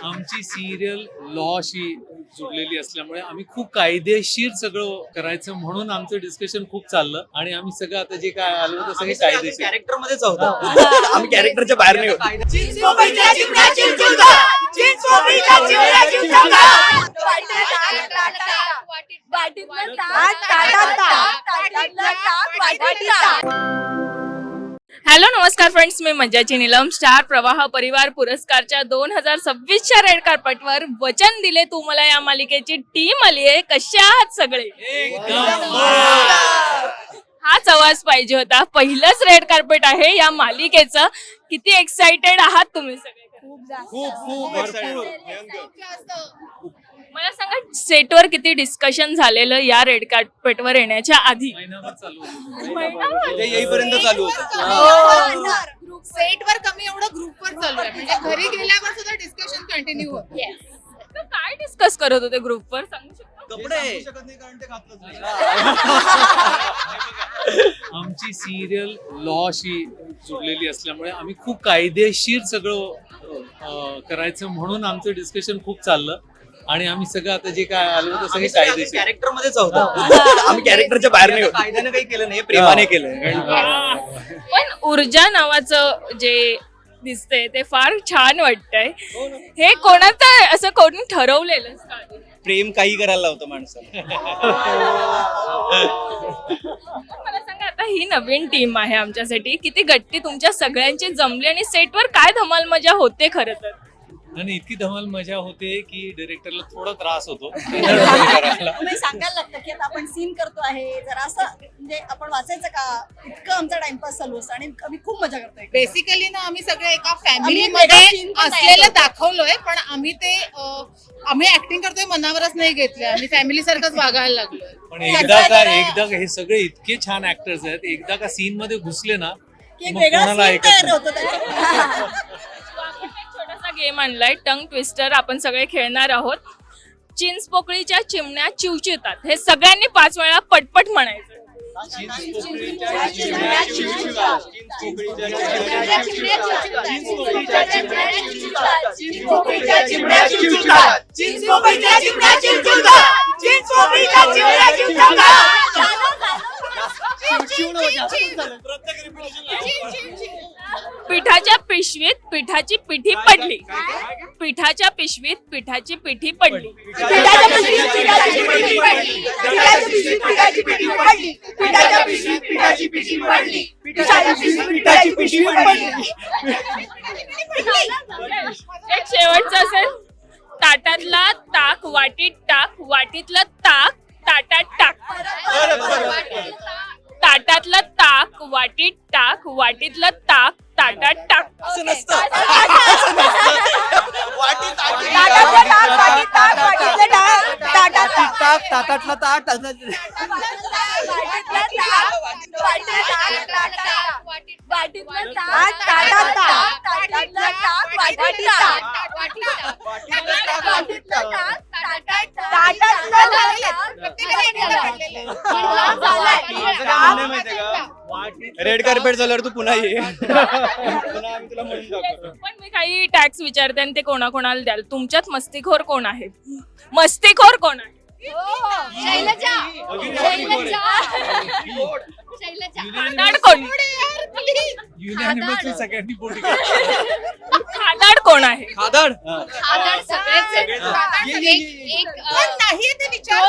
आमची सिरियल लॉशी जुळलेली असल्यामुळे आम्ही खूप कायदेशीर सगळं करायचं म्हणून आमचं डिस्कशन खूप चाललं आणि आम्ही सगळं आता जे काय आलो होतं सगळे कायदेशीर कॅरेक्टर मध्येच आहोत आम्ही कॅरेक्टरच्या बाहेर नाही होत. हॅलो नमस्कार फ्रेंड्स, मी मज्जाची नीलम. स्टार प्रवाह परिवार पुरस्कारच्या 2026च्या रेड कार्पेटवर वचन दिले तू मला या मालिकेची टीम आली आहे. कशा आहात सगळे? हाच आवाज पाहिजे होता. पहिलंच रेड कार्पेट आहे या मालिकेचं. किती एक्साइटेड आहात तुम्ही सगळे? मला सांगा, सेटवर किती डिस्कशन झालेलं या रेड कार्पेटवर येण्याच्या आधी? महिनाभर चालू ते येईपर्यंत चालू होतं. सेटवर कमी एवढं ग्रुपवर चालू आहे, म्हणजे घरी गेल्यावर सुद्धा डिस्कशन कंटिन्यू होतं. तर काय डिस्कस करत होते ग्रुपवर, सांगू शकता? कपडे आमची सिरियल लॉशी जुळलेली असल्यामुळे आम्ही खूप कायदेशीर सगळं करायचं म्हणून आमचं डिस्कशन खूप चाललं आणि आम्ही सगळं आता जे काय आलो होतं सगळे कायदेशीर. कॅरेक्टर मध्येच आहोत आम्ही कॅरेक्टरच्या बाहेर नाही होत. कायद्याने काही केलं नाही, प्रेमाने केलंय. पण ऊर्जा नावाचं जे दिसतंय ते फार छान वाटतंय. हे कोणाचं असं कोणी ठरवलेलं का? प्रेम काही करायला लावतं माणसाला. मला सांगा, आता ही नवीन टीम आहे आमच्यासाठी. किती गट्टी तुमच्या सगळ्यांची जमली आणि सेटवर काय धमाल मजा होते खरं तर? आणि इतकी धमाल मजा होते की डायरेक्टरला थोडा त्रास होतो करायला. तुम्ही सांगायला लागतं की आता आपण सीन करतो आहे, जरा असं म्हणजे आपण वाचायचं का, इतकं आमचा टाइमपास चालू असतो आणि आम्ही खूप मजा करतोय. बेसिकली ना आम्ही सगळे एका आम्ही फॅमिलीमध्ये वेगळा scene पण असलेलं तयार करतो. दाखवलोय, पण आम्ही ऍक्टिंग करतोय मनावरच नाही घेतलंय. आम्ही फॅमिली सारखंच वागायला लागलोय. पण एकदा हे सगळे इतके छान ऍक्टर्स आहेत, एकदा का सीन मध्ये घुसले ना की एक मग वेगळा कोणाला सीन ऐकत तयार नाही. होतो त्याच्यात. छोटासा गेम आणलाय, टंग ट्विस्टर. आपण सगळे खेळणार आहोत. चिंचपोकळीच्या चिमण्या चिवचिवतात, हे सगळ्यांनी 5 वेळा पटपट म्हणायचं. पिठाच्या पिशवीत पिठाची पिठी पडली. पिठाच्या पिशवीत पिठाची पिठी पडली. एक शेवटचं असेल, ताटातला ताक वाटीत टाक, वाटीतलं ताक ताटात टाक. ताटातलं ताक वाटीत टाक, वाटीतलं ताक ताटात टाक. असं नसतं. रेड कार्पेट झाल्यावर तू पुन्हा ये. पुन्हा आम्ही तुला म्हणून दाखवतो. पण मी काही टॅक्स विचारते आणि ते कोणाकोणाला द्याल. तुमच्यात मस्तीखोर कोण आहे? मस्तीखोर कोण आहे? खादाड कोण? Unanimously सगळ्यांनी बोटी खादाड कोण आहे? खादाड नाही ते विचार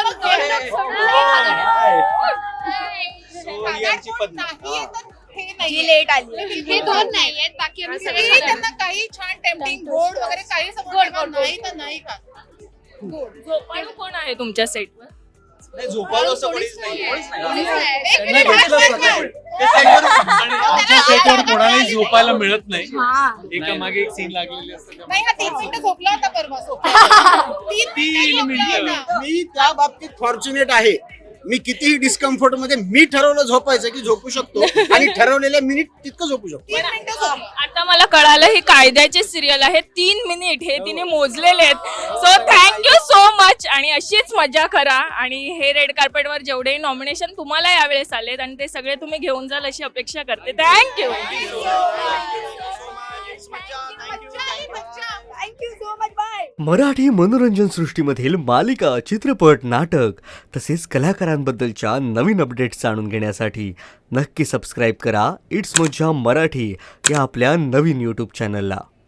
यांची पत्नी. हे लेट आली. हे दोन नाही आहेत, बाकी आम्ही सगळे त्यांना काही छान टेम्पटिंग गोड वगैरे काही समोर नाही तर नाही का. झोपाळू कोण आहे तुमच्या सेटवर? नाही, झोपायला असं कोणीच नाहीये. एक नाही, मिनिट, भेटलं हात प्रत्येक वर. वेळी. आणि आमच्या सेटवर कोणालाही झोपायला मिळत नाही. एका मागे एक सीन लागलेली असते. नाही, हा 3 मिनिटं झोपला होता परवा. 3 मिनिटं झोपला होता. मी त्या बाबतीत फॉर्च्युनेट आहे. मी कितीही डिस्कम्फर्ट मध्ये मी ठरवलं झोपायचं की झोपू शकतो आणि ठरवलेल्या मिनिट तितकं झोपू शकतो. 3 मिनिटं झोपला. आता मला कळालं ही कायद्याची सिरियल आहे. 3 मिनिट हे तिने मोजलेले आहेत. सो थँक्यू सो मच आणि अशीच मजा करा. आणि हे रेड कार्पेटवर जेवढे नॉमिनेशन तुम्हाला यावेळेस आलेत आणि ते सगळे तुम्ही घेऊन जाल अशी अपेक्षा करते. थँक्यू. मज्जा आली, मज्जा. Thank you so much. Bye. Marathi मनोरंजन सृष्टीमधील मालिका, चित्रपट, नाटक तसेच कलाकारांबद्दलच्या नवीन अपडेट्स जाणून घेण्यासाठी नक्की सबस्क्राईब करा इट्स मज्जा मराठी या आपल्या नवीन यूट्यूब चॅनलला.